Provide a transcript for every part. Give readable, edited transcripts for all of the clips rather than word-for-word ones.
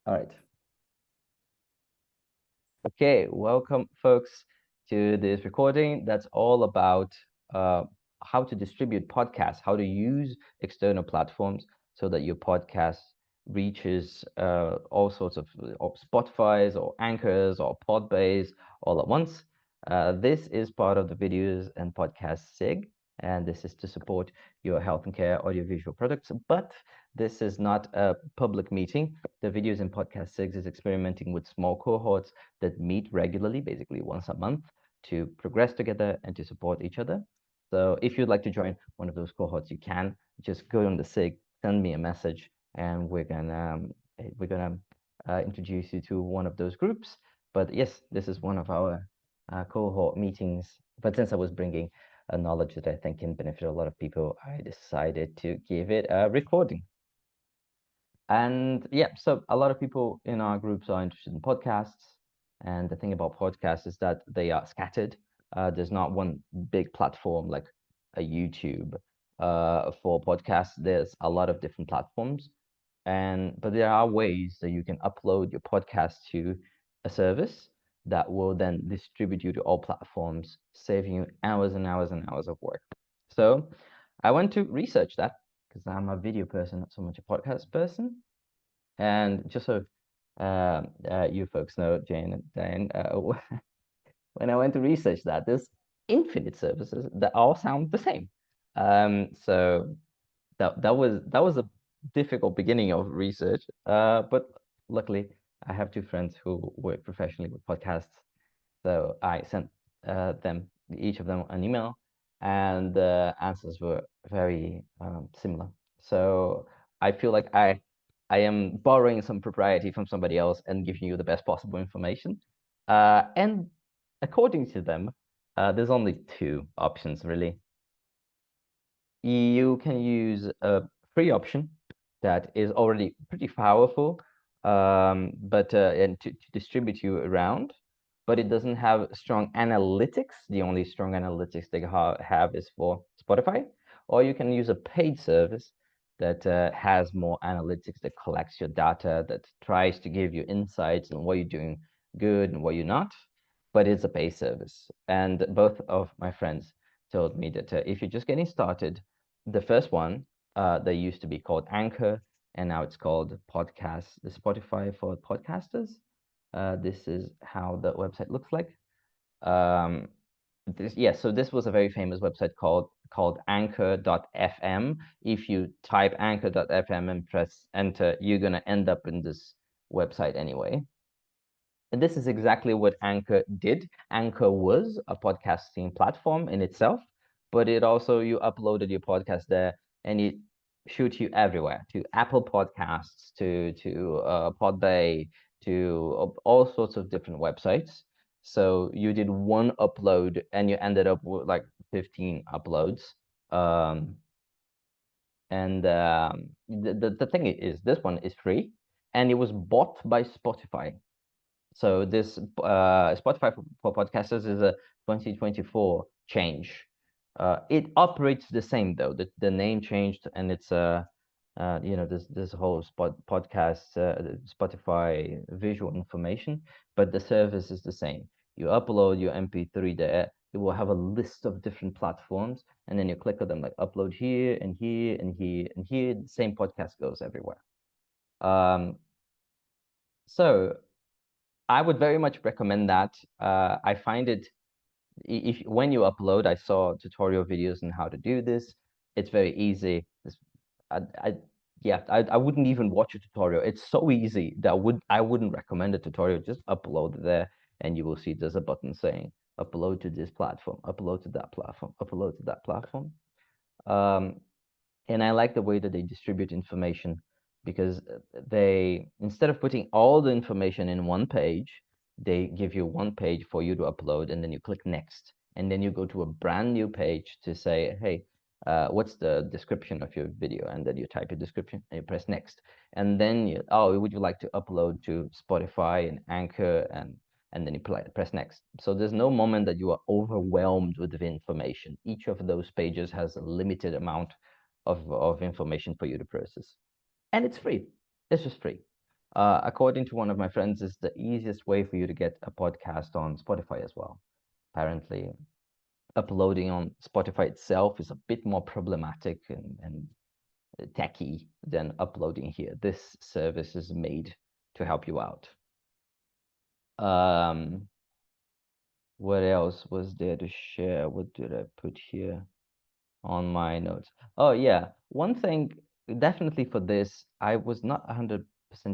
All right. Okay, welcome folks to this recording that's all about uh, how to distribute podcasts, how to use external platforms so that your podcast reaches all sorts of Spotify's or Anchors or Podbase all at once. This is part of the videos and podcast SIG, and this is to support your health and care audiovisual products, but this is not a public meeting. The videos and podcast SIGs is experimenting with small cohorts that meet regularly, basically once a month, to progress together and to support each other. So if you'd like to join one of those cohorts, you can just go on the SIG, send me a message, and we're gonna introduce you to one of those groups. But yes, this is one of our cohort meetings. But since I was bringing a knowledge that I think can benefit a lot of people, I decided to give it a recording. And yeah, so a lot of people in our groups are interested in podcasts. And the thing about podcasts is that they are scattered. There's not one big platform like a YouTube for podcasts. There's a lot of different platforms. But there are ways that you can upload your podcast to a service that will then distribute you to all platforms, saving you hours and hours and hours of work. So I went to research that because I'm a video person, not so much a podcast person. And just so you folks know, Jane and Diane, when I went to research that, there's infinite services that all sound the same. So that was a difficult beginning of research, but luckily I have two friends who work professionally with podcasts, so I sent them each of them an email, and the answers were very similar. So I feel like I am borrowing some propriety from somebody else and giving you the best possible information. And according to them, there's only two options really. You can use a free option that is already pretty powerful, but and to distribute you around, but it doesn't have strong analytics. The only strong analytics they have is for Spotify, or you can use a paid service that has more analytics, that collects your data, that tries to give you insights on what you're doing good and what you're not, but it's a paid service. And both of my friends told me that if you're just getting started, the first one, they used to be called Anchor, and now it's called Podcast, the Spotify for podcasters. This is how the website looks like. Um, so this was a very famous website called Anchor.fm. If you type Anchor.fm and press enter, you're gonna end up in this website anyway. And this is exactly what Anchor did. Anchor was a podcasting platform in itself, but it also, you uploaded your podcast there and it shoots you everywhere, to Apple Podcasts, to Podbay, to all sorts of different websites. So you did one upload and you ended up with like 15 uploads. Um, and the thing is, this one is free and it was bought by Spotify. So this Spotify for podcasters is a 2024 change. It operates the same though. The name changed, and it's this whole podcast Spotify visual information, but the service is the same. You upload your MP3 there. It will have a list of different platforms, and then you click on them like upload here and here and here and here. The same podcast goes everywhere. Um, so I would very much recommend that. I find it, if when you upload, I saw tutorial videos on how to do this. It's very easy. I, I yeah, I wouldn't even watch a tutorial. It's so easy that I wouldn't recommend a tutorial. Just upload there, and you will see there's a button saying upload to this platform, upload to that platform, upload to that platform. Um, and I like the way that they distribute information, because they, instead of putting all the information in one page, they give you one page for you to upload, and then you click next, and then you go to a brand new page to say, hey, what's the description of your video? And then you type your description and you press next, and then would you like to upload to Spotify and Anchor, and then you press next. So there's no moment that you are overwhelmed with the information. Each of those pages has a limited amount of information for you to process. And it's free. It's just free. According to one of my friends, is the easiest way for you to get a podcast on Spotify as well. Apparently, uploading on Spotify itself is a bit more problematic and techy than uploading here. This service is made to help you out. Um, what else was there to share? What did I put here on my notes? Oh yeah, one thing definitely for this, I was not 100%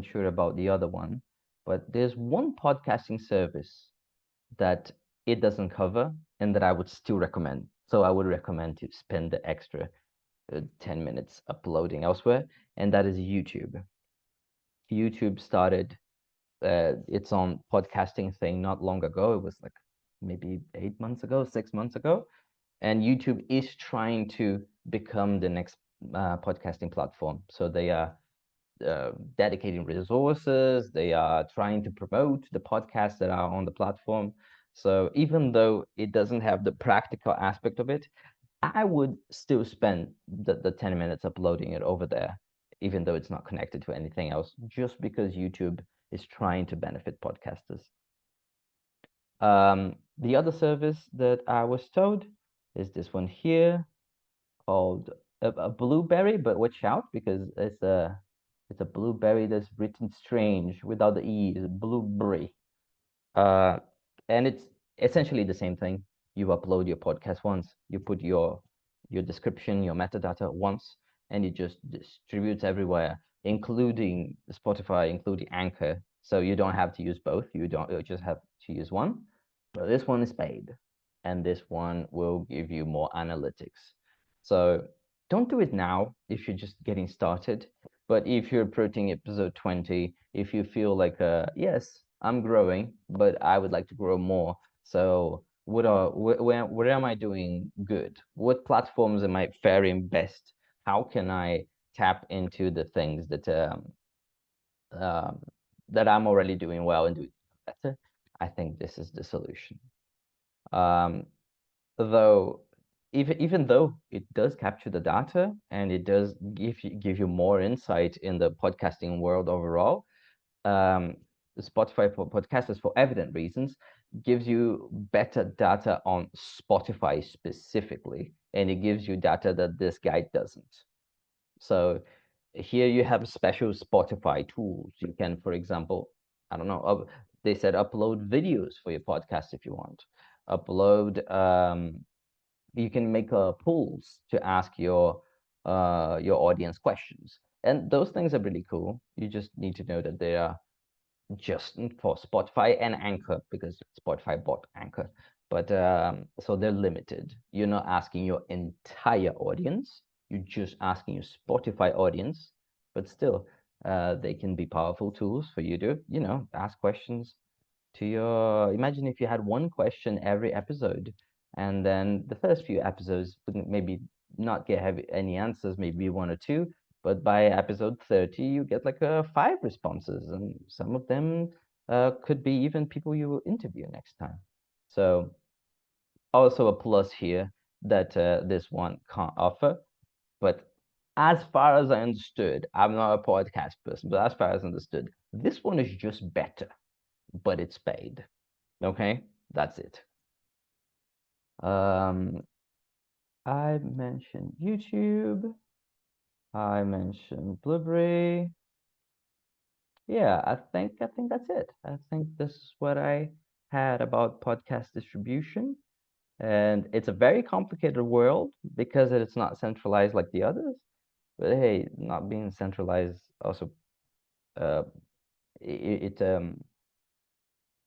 sure about the other one, but there's one podcasting service that it doesn't cover and that I would still recommend. So I would recommend to spend the extra 10 minutes uploading elsewhere, and that is YouTube. YouTube started its own podcasting thing not long ago. It was like maybe 8 months ago, 6 months ago. And YouTube is trying to become the next podcasting platform. So they are dedicating resources. They are trying to promote the podcasts that are on the platform. So even though it doesn't have the practical aspect of it, I would still spend the 10 minutes uploading it over there, even though it's not connected to anything else, just because YouTube is trying to benefit podcasters. The other service that I was told is this one here called a blueberry, but watch out because it's a blueberry that's written strange without the E, it's blueberry. Uh, and it's essentially the same thing. You upload your podcast once, you put your description, your metadata once, and it just distributes everywhere, including Spotify, including Anchor. So you don't have to use both. You just have to use one. But this one is paid, and this one will give you more analytics. So don't do it now if you're just getting started. But if you're approaching episode 20, if you feel like, yes, I'm growing, but I would like to grow more. So where am I doing good? What platforms am I faring best? How can I tap into the things um, that I'm already doing well and doing better? I think this is the solution. Um, though even though it does capture the data and it does give you more insight in the podcasting world overall, um, Spotify for podcasters, for evident reasons, gives you better data on Spotify specifically, and it gives you data that this guide doesn't. So here you have special Spotify tools. You can, for example, I don't know, they said upload videos for your podcast if you want. Upload You can make polls to ask your audience questions, and those things are really cool. You just need to know that they are just for Spotify and Anchor, because Spotify bought Anchor. But so they're limited. You're not asking your entire audience. You're just asking your Spotify audience. But still, they can be powerful tools for you to, ask questions to your. Imagine if you had one question every episode, and then the first few episodes wouldn't maybe not get have any answers, maybe one or two, but by episode 30 you get like five responses, and some of them could be even people you will interview next time. So also a plus here that this one can't offer. But as far as I understood, I'm not a podcast person, but as far as I understood, this one is just better, but it's paid. Okay, that's it. Um, I mentioned YouTube. I mentioned Blueberry. Yeah, I think that's it. I think this is what I had about podcast distribution. And it's a very complicated world because it's not centralized like the others. But hey, not being centralized also uh,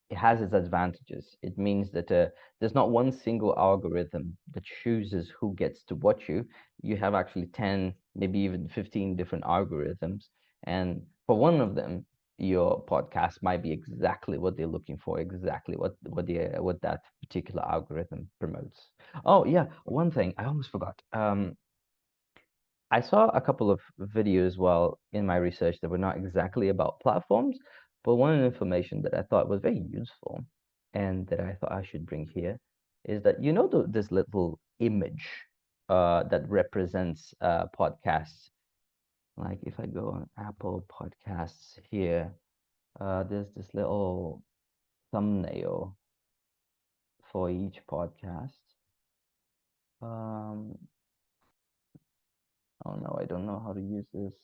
it has its advantages. It means that there's not one single algorithm that chooses who gets to watch you. You have actually 10, maybe even 15 different algorithms. And for one of them, your podcast might be exactly what they're looking for, exactly what that particular algorithm promotes. Oh yeah, one thing I almost forgot. I saw a couple of videos while in my research that were not exactly about platforms, but one information that I thought was very useful and that I thought I should bring here is that this little image that represents podcasts. Like if I go on Apple Podcasts here, There's this little thumbnail for each podcast. Um, oh no, I don't know how to use this.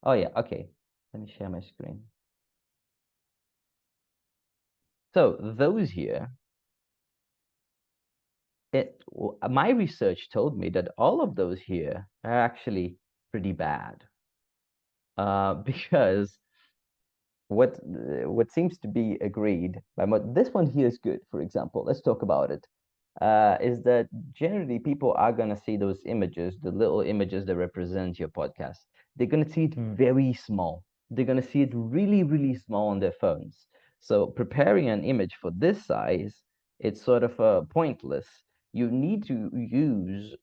Oh yeah, okay. Let me share my screen. So those here, my research told me that all of those here are actually pretty bad. Because what seems to be agreed by this one here is good, for example. Let's talk about it. Is that generally people are going to see those images, the little images that represent your podcast. They're going to see it very small. They're going to see it really, really small on their phones. So preparing an image for this size, it's sort of pointless. You need to use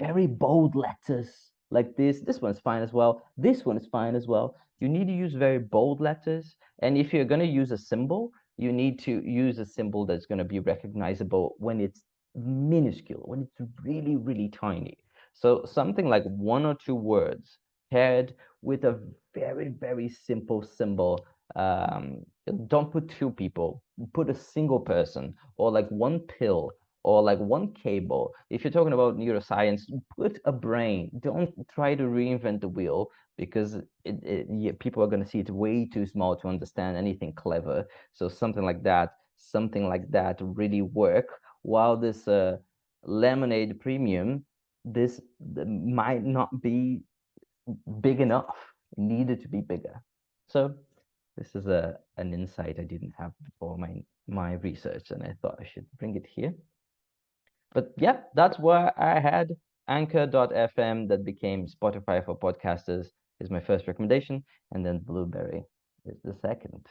very bold letters like this. This one's fine as well. This one is fine as well. You need to use very bold letters. And if you're going to use a symbol, you need to use a symbol that's going to be recognizable when it's minuscule, when it's really, really tiny. So something like one or two words paired with a very, very simple symbol. Um, don't put two people, put a single person, or like one pill, or like one cable. If you're talking about neuroscience, put a brain. Don't try to reinvent the wheel, because yeah, people are going to see it way too small to understand anything clever. So something like that really work. While this lemonade premium, this might not be big enough. It needed to be bigger. So this is an insight I didn't have before my research, and I thought I should bring it here. But yeah, that's where I had Anchor.fm that became Spotify for podcasters is my first recommendation, and then Blueberry is the second.